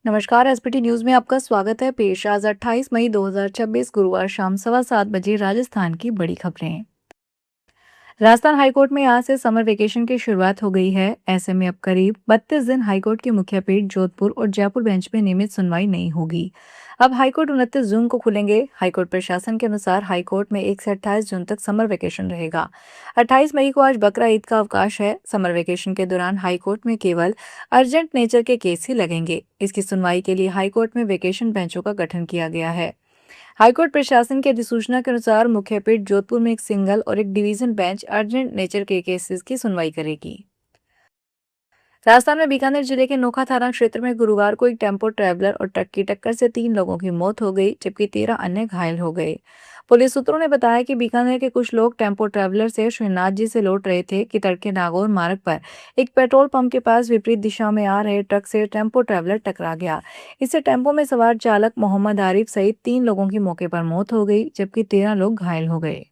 नमस्कार। SPT news में आपका स्वागत है। पेश आज 28 मई 2026 गुरुवार शाम 7:15 राजस्थान की बड़ी खबरें। राजस्थान हाईकोर्ट में आज से समर वेकेशन की शुरुआत हो गई है। ऐसे में अब करीब 32 दिन हाईकोर्ट की मुख्य पीठ जोधपुर और जयपुर बेंच में नियमित सुनवाई नहीं होगी। अब हाईकोर्ट 29 जून को खुलेंगे। हाईकोर्ट प्रशासन के अनुसार हाईकोर्ट में 1 से 28 जून तक समर वेकेशन रहेगा। 28 मई को आज बकरा ईद का अवकाश है। समर वेकेशन के दौरान हाईकोर्ट में केवल अर्जेंट नेचर के केस ही लगेंगे। इसकी सुनवाई के लिए हाईकोर्ट में वेकेशन बेंचों का गठन किया गया है। हाईकोर्ट प्रशासन की अधिसूचना के अनुसार मुख्य पीठ जोधपुर में एक सिंगल और एक डिवीजन बेंच अर्जेंट नेचर के केसेस की सुनवाई करेगी। राजस्थान में बीकानेर जिले के नोखा थाना क्षेत्र में गुरुवार को एक टेम्पो ट्रैवलर और ट्रक की टक्कर से 3 लोगों की मौत हो गई, जबकि 13 अन्य घायल हो गए। पुलिस सूत्रों ने बताया कि बीकानेर के कुछ लोग टेम्पो ट्रैवलर से श्रीनाथ जी से लौट रहे थे कि तड़के नागौर मार्ग पर एक पेट्रोल पंप के पास विपरीत दिशा में आ रहे ट्रक से टेम्पो ट्रैवलर टकरा गया। इससे टेम्पो में सवार चालक मोहम्मद आरिफ सहित 3 लोगों की मौके पर मौत हो गई, जबकि 13 लोग घायल हो गए।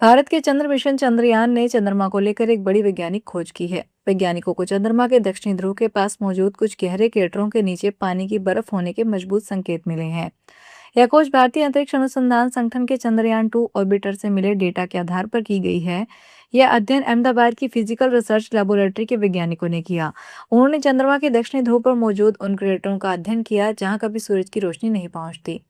भारत के चंद्र मिशन चंद्रयान ने चंद्रमा को लेकर एक बड़ी वैज्ञानिक खोज की है। वैज्ञानिकों को चंद्रमा के दक्षिणी ध्रुव के पास मौजूद कुछ गहरे क्रेटरों के नीचे पानी की बर्फ होने के मजबूत संकेत मिले हैं। यह खोज भारतीय अंतरिक्ष अनुसंधान संगठन के चंद्रयान 2 ऑर्बिटर से मिले डेटा के आधार पर की गई है। यह अध्ययन अहमदाबाद की फिजिकल रिसर्च लेबोरेटरी के वैज्ञानिकों ने किया। उन्होंने चंद्रमा के दक्षिणी ध्रुव पर मौजूद उन क्रेटरों का अध्ययन किया जहां कभी सूरज की रोशनी नहीं पहुंचती।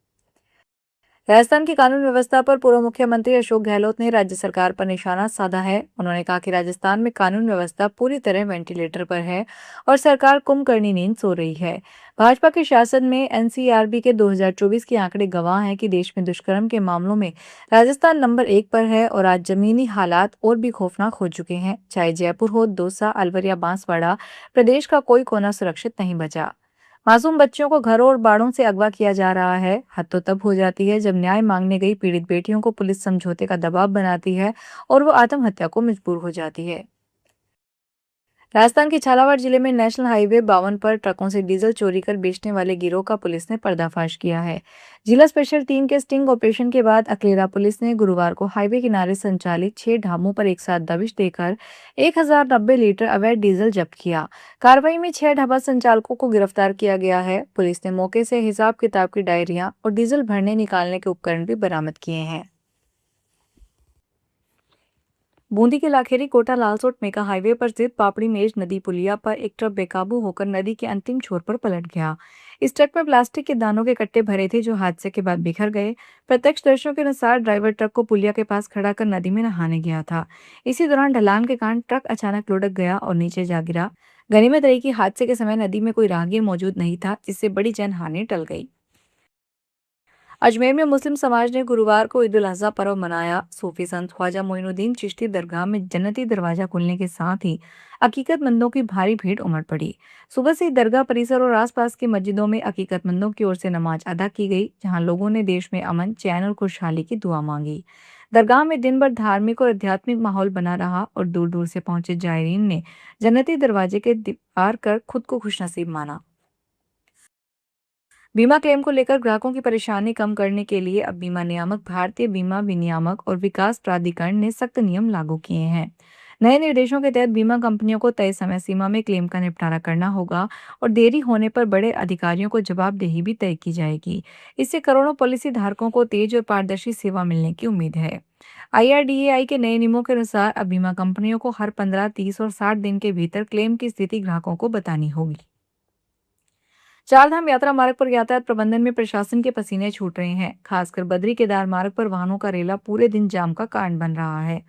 राजस्थान की कानून व्यवस्था पर पूर्व मुख्यमंत्री अशोक गहलोत ने राज्य सरकार पर निशाना साधा है। उन्होंने कहा कि राजस्थान में कानून व्यवस्था पूरी तरह वेंटिलेटर पर है और सरकार कुंभकर्णी नींद सो रही है। भाजपा के शासन में एनसीआरबी के 2024 के आंकड़े गवाह हैं कि देश में दुष्कर्म के मामलों में राजस्थान नंबर 1 पर है और आज जमीनी हालात और भी खौफनाक हो चुके हैं। चाहे जयपुर हो, दौसा, अलवर या बांसवाड़ा, प्रदेश का कोई कोना सुरक्षित नहीं बचा। मासूम बच्चियों को घरों और बाड़ों से अगवा किया जा रहा है। हद तो तब हो जाती है जब न्याय मांगने गई पीड़ित बेटियों को पुलिस समझौते का दबाव बनाती है और वो आत्महत्या को मजबूर हो जाती है। राजस्थान के झालावाड़ जिले में नेशनल हाईवे 52 पर ट्रकों से डीजल चोरी कर बेचने वाले गिरोह का पुलिस ने पर्दाफाश किया है। जिला स्पेशल टीम के स्टिंग ऑपरेशन के बाद अकलेरा पुलिस ने गुरुवार को हाईवे किनारे संचालित 6 ढाबों पर एक साथ दबिश देकर 1090 लीटर अवैध डीजल जब्त किया। कार्रवाई में 6 ढाबा संचालकों को गिरफ्तार किया गया है। पुलिस ने मौके से हिसाब किताब की डायरियां और डीजल भरने निकालने के उपकरण भी बरामद किए हैं। बूंदी के लाखेरी कोटा लालसोट मेका हाईवे पर स्थित पापड़ी मेज नदी पुलिया पर एक ट्रक बेकाबू होकर नदी के अंतिम छोर पर पलट गया। इस ट्रक में प्लास्टिक के दानों के कट्टे भरे थे जो हादसे के बाद बिखर गए। प्रत्यक्षदर्शियों के अनुसार ड्राइवर ट्रक को पुलिया के पास खड़ा कर नदी में नहाने गया था। इसी दौरान ढलान के कारण ट्रक अचानक लुढ़क गया और नीचे जा गिरा। गनीमत रही कि हादसे के समय नदी में कोई राहगीर मौजूद नहीं था, जिससे बड़ी जनहानि टल गई। अजमेर में मुस्लिम समाज ने गुरुवार को ईद उल अजहा पर्व मनाया। सूफी संत ख्वाजा मोइनुद्दीन चिश्ती दरगाह में जन्नती दरवाजा खुलने के साथ ही अकीकतमंदों की भारी भीड़ उमड़ पड़ी। सुबह से ही दरगाह परिसर और आसपास की मस्जिदों में अकीकतमंदों की ओर से नमाज अदा की गई, जहां लोगों ने देश में अमन, चैन और खुशहाली की दुआ मांगी। दरगाह में दिन भर धार्मिक और आध्यात्मिक माहौल बना रहा और दूर दूर से पहुंचे जायरीन ने जन्नती दरवाजे के दीपार कर खुद को खुशनसीब माना। बीमा क्लेम को लेकर ग्राहकों की परेशानी कम करने के लिए अब बीमा नियामक भारतीय बीमा विनियामक और विकास प्राधिकरण ने सख्त नियम लागू किए हैं। नए निर्देशों के तहत बीमा कंपनियों को तय समय सीमा में क्लेम का निपटारा करना होगा और देरी होने पर बड़े अधिकारियों को जवाबदेही भी तय की जाएगी। इससे करोड़ों पॉलिसी धारकों को तेज और पारदर्शी सेवा मिलने की उम्मीद है। IRDAI के नए नियमों के अनुसार अब बीमा कंपनियों को हर 15, 30 और 60 दिन के भीतर क्लेम की स्थिति ग्राहकों को बतानी होगी। चारधाम यात्रा मार्ग पर यातायात प्रबंधन में प्रशासन के पसीने छूट रहे हैं। खासकर बद्री केदार मार्ग पर वाहनों का रेला पूरे दिन जाम का कारण बन रहा है।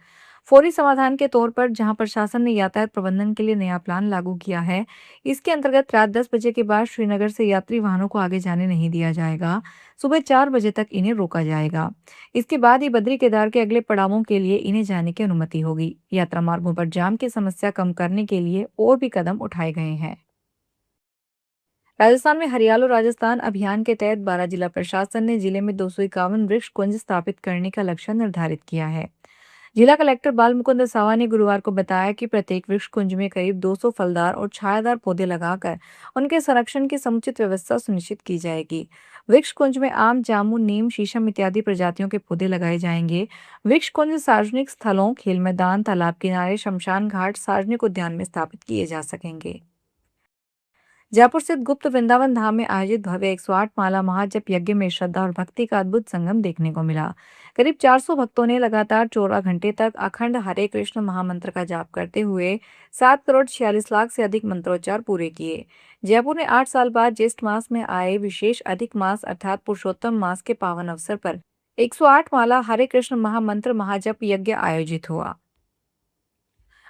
फौरी समाधान के तौर पर जहां प्रशासन ने यातायात प्रबंधन के लिए नया प्लान लागू किया है, इसके अंतर्गत रात 10 बजे के बाद श्रीनगर से यात्री वाहनों को आगे जाने नहीं दिया जाएगा। सुबह 4 बजे तक इन्हें रोका जाएगा। इसके बाद ही बद्री केदार के अगले पड़ावों के लिए इन्हें जाने की अनुमति होगी। यात्रा मार्गों पर जाम की समस्या कम करने के लिए और भी कदम उठाए गए हैं। राजस्थान में हरियालो राजस्थान अभियान के तहत 12 जिला प्रशासन ने जिले में 251 वृक्ष कुंज स्थापित करने का लक्ष्य निर्धारित किया है। जिला कलेक्टर बाल मुकुंद सावा ने गुरुवार को बताया कि प्रत्येक वृक्ष कुंज में करीब 200 फलदार और छायादार पौधे लगाकर उनके संरक्षण की समुचित व्यवस्था सुनिश्चित की जाएगी। वृक्ष कुंज में आम, जामुन, नीम, शीशम इत्यादि प्रजातियों के पौधे लगाए जाएंगे। वृक्ष कुंज सार्वजनिक स्थलों, खेल मैदान, तालाब किनारे, शमशान घाट, सार्वजनिक उद्यान में स्थापित किए जा सकेंगे। जयपुर स्थित गुप्त वृंदावन धाम में आयोजित भव्य 108 माला महाजप यज्ञ में श्रद्धा और भक्ति का अद्भुत संगम देखने को मिला। करीब 400 भक्तों ने लगातार 14 घंटे तक अखंड हरे कृष्ण महामंत्र का जाप करते हुए 7 करोड़ 46 लाख से अधिक मंत्रोच्चार पूरे किए। जयपुर ने 8 साल बाद ज्येष्ठ मास में आए विशेष अधिक मास अर्थात पुरुषोत्तम मास के पावन अवसर पर 108 माला हरे कृष्ण महामंत्र महाजप यज्ञ आयोजित हुआ।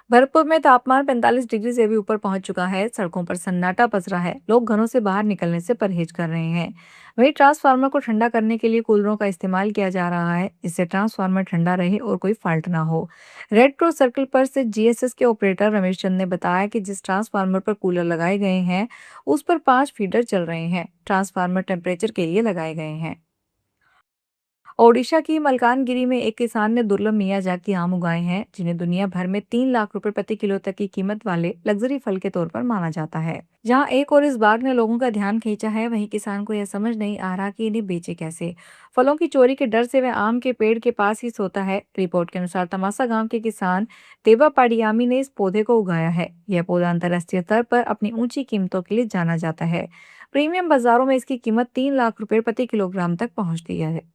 भरतपुर में तापमान 45 डिग्री से भी ऊपर पहुंच चुका है। सड़कों पर सन्नाटा पसरा है। लोग घरों से बाहर निकलने से परहेज कर रहे हैं। वहीं ट्रांसफार्मर को ठंडा करने के लिए कूलरों का इस्तेमाल किया जा रहा है। इससे ट्रांसफार्मर ठंडा रहे और कोई फॉल्ट ना हो। रेड क्रॉस सर्कल पर से जीएसएस के ऑपरेटर रमेश चंद ने बताया कि जिस ट्रांसफार्मर पर कूलर लगाए गए हैं उस पर 5 फीडर चल रहे हैं। ट्रांसफार्मर टेम्परेचर के लिए लगाए गए हैं। ओडिशा की मलकानगिरी में एक किसान ने दुर्लभ मियाजाकी आम उगाए हैं, जिन्हें दुनिया भर में 3 लाख रुपए प्रति किलो तक की कीमत वाले लग्जरी फल के तौर पर माना जाता है। जहां एक और इस बाग ने लोगों का ध्यान खींचा है, वहीं किसान को यह समझ नहीं आ रहा कि इन्हें बेचे कैसे। फलों की चोरी के डर से वह आम के पेड़ के पास ही सोता है। रिपोर्ट के अनुसार तमासा गांव के किसान देवा पाडियामी ने इस पौधे को उगाया है। यह पौधा अंतर्राष्ट्रीय स्तर पर अपनी ऊंची कीमतों के लिए जाना जाता है। प्रीमियम बाजारों में इसकी कीमत 3 लाख रुपए प्रति किलोग्राम तक पहुंचती है।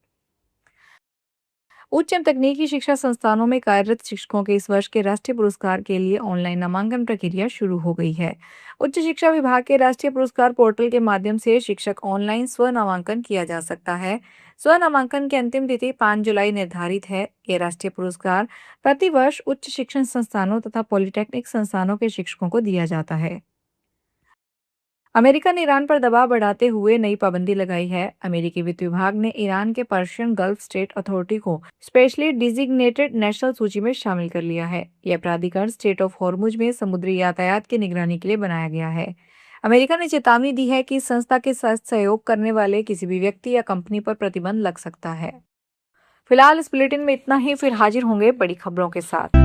उच्च एवं तकनीकी शिक्षा संस्थानों में कार्यरत शिक्षकों के इस वर्ष के राष्ट्रीय पुरस्कार के लिए ऑनलाइन नामांकन प्रक्रिया शुरू हो गई है। उच्च शिक्षा विभाग के राष्ट्रीय पुरस्कार पोर्टल के माध्यम से शिक्षक ऑनलाइन स्व नामांकन किया जा सकता है। स्व नामांकन की अंतिम तिथि 5 जुलाई निर्धारित है। ये राष्ट्रीय पुरस्कार प्रतिवर्ष उच्च शिक्षण संस्थानों तथा पॉलिटेक्निक संस्थानों के शिक्षकों को दिया जाता है। अमेरिका ने ईरान पर दबाव बढ़ाते हुए नई पाबंदी लगाई है। अमेरिकी वित्त विभाग ने ईरान के पर्शियन गल्फ स्टेट अथॉरिटी को स्पेशली डिजिग्नेटेड नेशनल सूची में शामिल कर लिया है। यह प्राधिकरण स्टेट ऑफ हॉर्मुज में समुद्री यातायात की निगरानी के लिए बनाया गया है। अमेरिका ने चेतावनी दी है कि इस संस्था के साथ सहयोग करने वाले किसी भी व्यक्ति या कंपनी पर प्रतिबंध लग सकता है। फिलहाल इस बुलेटिन में इतना ही, फिर हाजिर होंगे बड़ी खबरों के साथ।